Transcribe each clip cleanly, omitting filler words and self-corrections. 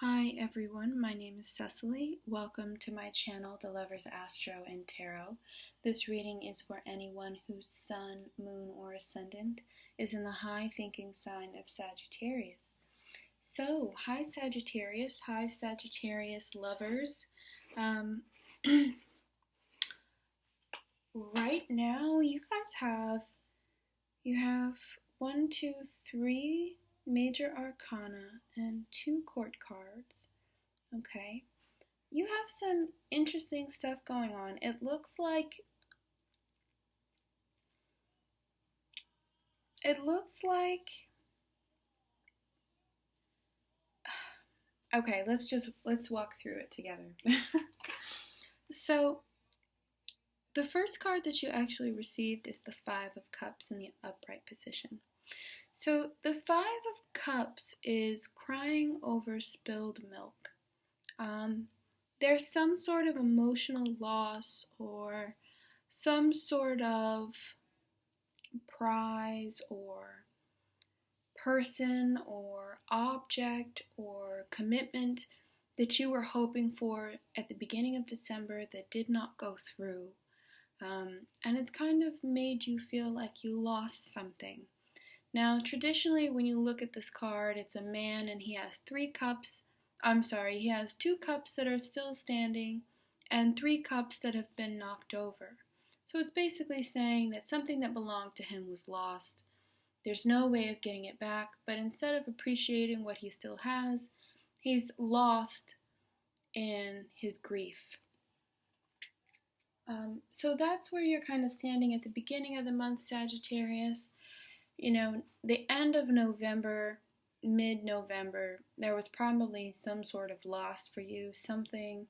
Hi everyone, my name is Cecily. Welcome to my channel, The Lover's Astro and Tarot. This reading is for anyone whose sun, moon, or ascendant is in the high thinking sign of Sagittarius. So, hi Sagittarius, lovers. Right now you have 3 major arcana and 2 court cards. Okay. You have some interesting stuff going on. It looks like okay, let's walk through it together. So, the first card that you actually received is the 5 of Cups in the upright position. So, the 5 of Cups is crying over spilled milk. There's some sort of emotional loss or some sort of prize or person or object or commitment that you were hoping for at the beginning of December that did not go through. And it's kind of made you feel like you lost something. Now, traditionally, when you look at this card, it's a man and he has 2 cups that are still standing and 3 cups that have been knocked over. So it's basically saying that something that belonged to him was lost. There's no way of getting it back, but instead of appreciating what he still has, he's lost in his grief. So that's where you're kind of standing at the beginning of the month, Sagittarius. You know, the end of November, mid-November, there was probably some sort of loss for you, something.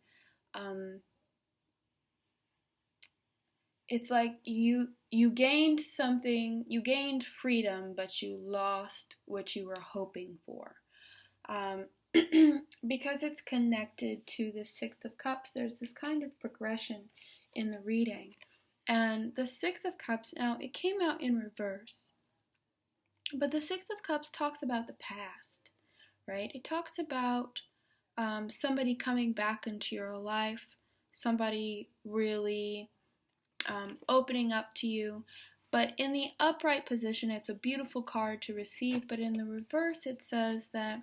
It's like you gained something, you gained freedom, but you lost what you were hoping for. Because it's connected to the 6 of Cups, there's this kind of progression in the reading. And the 6 of Cups, now it came out in reverse. But the 6 of Cups talks about the past, right? It talks about somebody coming back into your life, somebody really opening up to you. But in the upright position, it's a beautiful card to receive, but in the reverse, it says that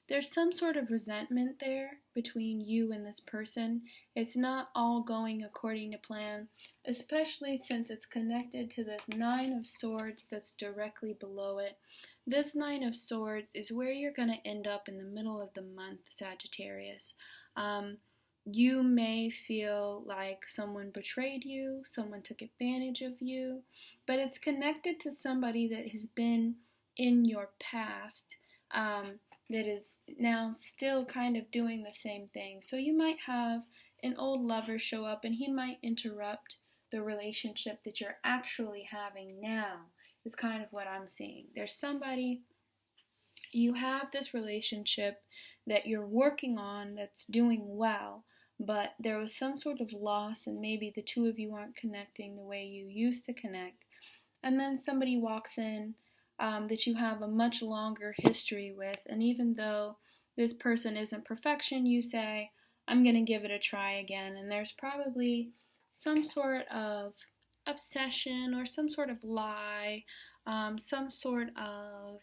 there's some sort of resentment there between you and this person. It's not all going according to plan, especially since it's connected to this 9 of Swords that's directly below it. This 9 of Swords is where you're going to end up in the middle of the month, Sagittarius. You may feel like someone betrayed you, someone took advantage of you, but it's connected to somebody that has been in your past that is now still kind of doing the same thing. So you might have an old lover show up and he might interrupt the relationship that you're actually having now, is kind of what I'm seeing. There's somebody, you have this relationship that you're working on that's doing well, but there was some sort of loss and maybe the two of you aren't connecting the way you used to connect. And then somebody walks in that you have a much longer history with, and even though this person isn't perfection, you say, I'm going to give it a try again. And there's probably some sort of obsession or some sort of lie, some sort of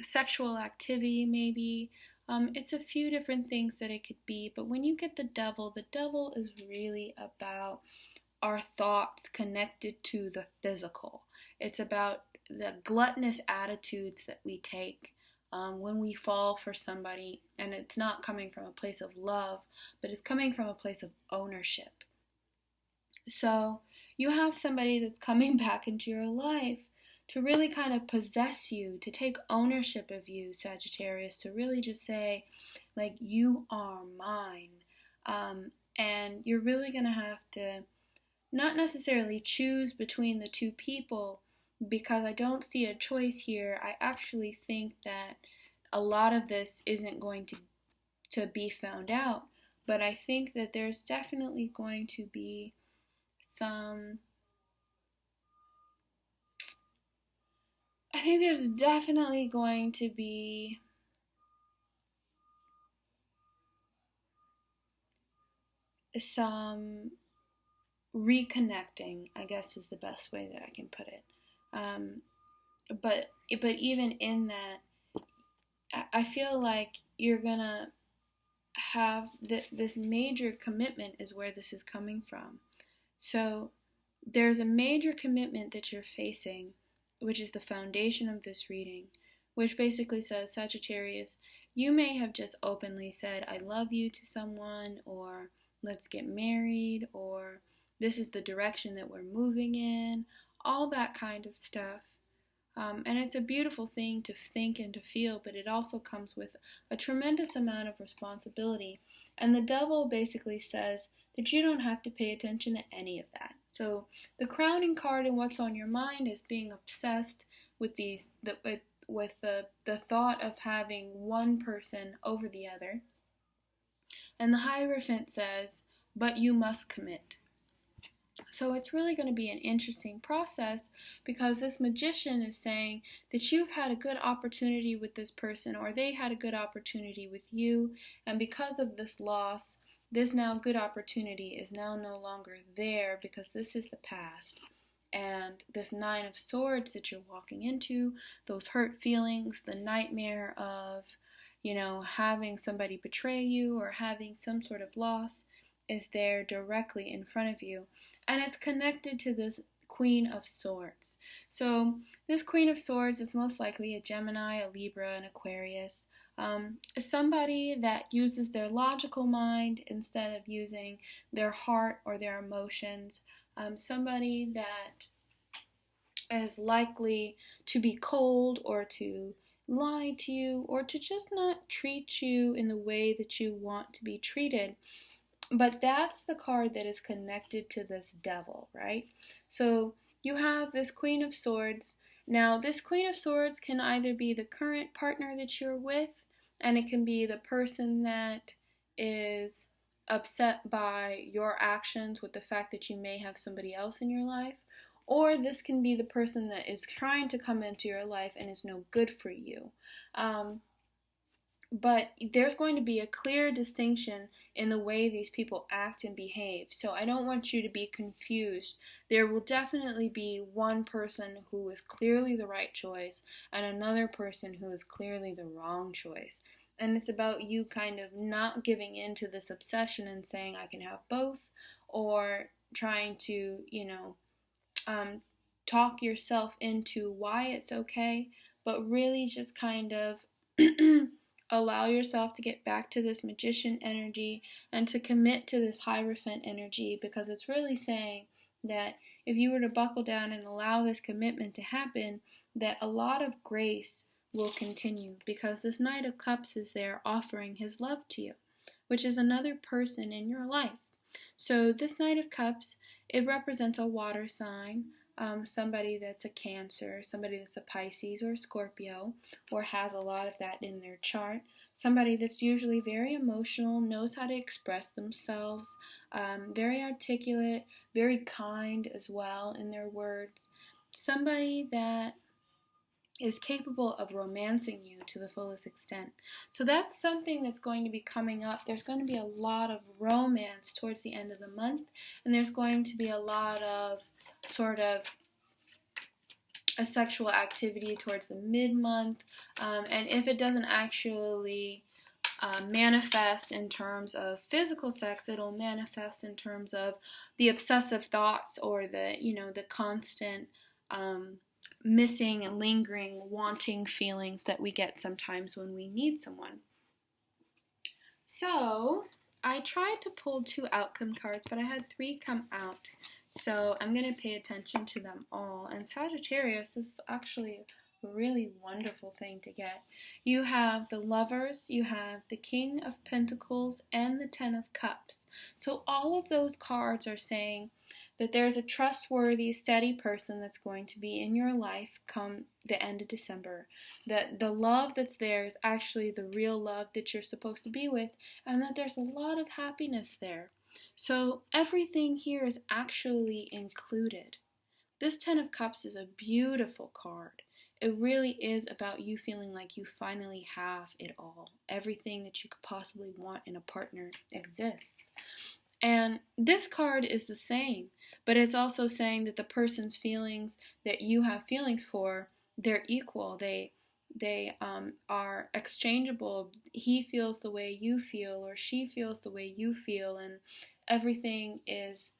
sexual activity maybe. It's a few different things that it could be, but when you get the devil is really about our thoughts connected to the physical. It's about the gluttonous attitudes that we take when we fall for somebody, and it's not coming from a place of love, but it's coming from a place of ownership. So you have somebody that's coming back into your life to really kind of possess you, to take ownership of you, Sagittarius, to really just say, like, you are mine. And you're really going to have to not necessarily choose between the two people, because I don't see a choice here. I actually think that a lot of this isn't going to be found out, but I think that there's definitely going to be some... I think there's definitely going to be some reconnecting, I guess is the best way that I can put it. But even in that, I feel like you're gonna have this major commitment is where this is coming from. So there's a major commitment that you're facing, which is the foundation of this reading, which basically says, Sagittarius, you may have just openly said, I love you to someone, or let's get married, or this is the direction that we're moving in, all that kind of stuff. And it's a beautiful thing to think and to feel, but it also comes with a tremendous amount of responsibility. And the devil basically says that you don't have to pay attention to any of that. So the crowning card in what's on your mind is being obsessed with the thought of having one person over the other. And the Hierophant says, but you must commit. So it's really going to be an interesting process, because this Magician is saying that you've had a good opportunity with this person, or they had a good opportunity with you, and because of this loss, this now good opportunity is now no longer there, because this is the past. And this Nine of Swords that you're walking into, those hurt feelings, the nightmare of, having somebody betray you or having some sort of loss, is there directly in front of you. And it's connected to this Queen of Swords. So this Queen of Swords is most likely a Gemini, a Libra, an Aquarius. Somebody that uses their logical mind instead of using their heart or their emotions. Somebody that is likely to be cold, or to lie to you, or to just not treat you in the way that you want to be treated. But that's the card that is connected to this devil, right? So you have this Queen of Swords. Now, this Queen of Swords can either be the current partner that you're with, and it can be the person that is upset by your actions with the fact that you may have somebody else in your life, or this can be the person that is trying to come into your life and is no good for you. But there's going to be a clear distinction in the way these people act and behave. So I don't want you to be confused. There will definitely be one person who is clearly the right choice and another person who is clearly the wrong choice. And it's about you kind of not giving in to this obsession and saying I can have both, or trying to, talk yourself into why it's okay, but really just kind of allow yourself to get back to this Magician energy and to commit to this Hierophant energy, because it's really saying that if you were to buckle down and allow this commitment to happen, that a lot of grace will continue, because this Knight of Cups is there offering his love to you, which is another person in your life. So this Knight of Cups, it represents a water sign, somebody that's a Cancer, somebody that's a Pisces or a Scorpio, or has a lot of that in their chart, somebody that's usually very emotional, knows how to express themselves, very articulate, very kind as well in their words, somebody that is capable of romancing you to the fullest extent. So that's something that's going to be coming up. There's going to be a lot of romance towards the end of the month, and there's going to be a lot of sort of a sexual activity towards the mid-month, and if it doesn't actually manifest in terms of physical sex, it'll manifest in terms of the obsessive thoughts, or the constant missing and lingering wanting feelings that we get sometimes when we need someone. So I tried to pull 2 outcome cards, but I had 3 come out. So I'm going to pay attention to them all. And Sagittarius, this is actually a really wonderful thing to get. You have the Lovers, you have the King of Pentacles, and the Ten of Cups. So all of those cards are saying that there's a trustworthy, steady person that's going to be in your life come the end of December. That the love that's there is actually the real love that you're supposed to be with, and that there's a lot of happiness there. So everything here is actually included. This Ten of Cups is a beautiful card. It really is about you feeling like you finally have it all. Everything that you could possibly want in a partner exists. And this card is the same, but it's also saying that the person's feelings that you have feelings for, they're equal. They are exchangeable. He feels the way you feel, or she feels the way you feel, and everything is,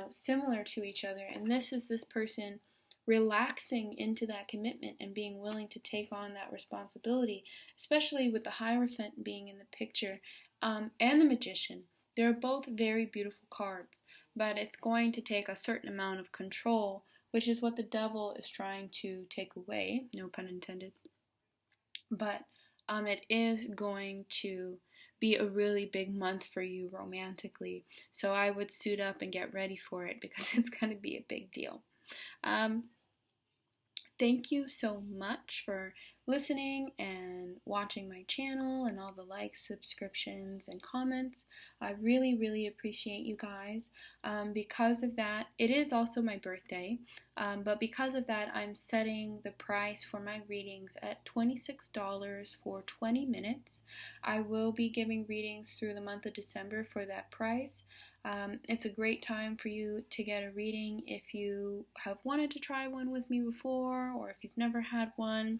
similar to each other. And this is this person relaxing into that commitment and being willing to take on that responsibility, especially with the Hierophant being in the picture, and the Magician. They're both very beautiful cards, but it's going to take a certain amount of control, which is what the Devil is trying to take away, no pun intended. But it is going to be a really big month for you romantically. So I would suit up and get ready for it, because it's going to be a big deal. Thank you so much for listening and watching my channel, and all the likes, subscriptions, and comments. I really, really appreciate you guys. Because of that, it is also my birthday, but because of that, I'm setting the price for my readings at $26 for 20 minutes. I will be giving readings through the month of December for that price. It's a great time for you to get a reading if you have wanted to try one with me before, or if you've never had one,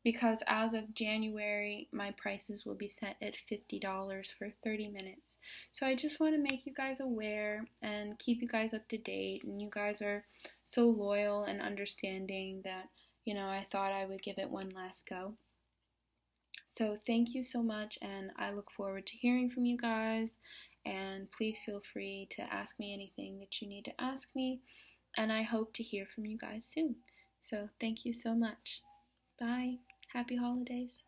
because as of January, my prices will be set at $50 for 30 minutes. So I just want to make you guys aware and keep you guys up to date, and you guys are so loyal and understanding that, I thought I would give it one last go. So thank you so much, and I look forward to hearing from you guys. And please feel free to ask me anything that you need to ask me, and I hope to hear from you guys soon. So thank you so much. Bye. Happy holidays.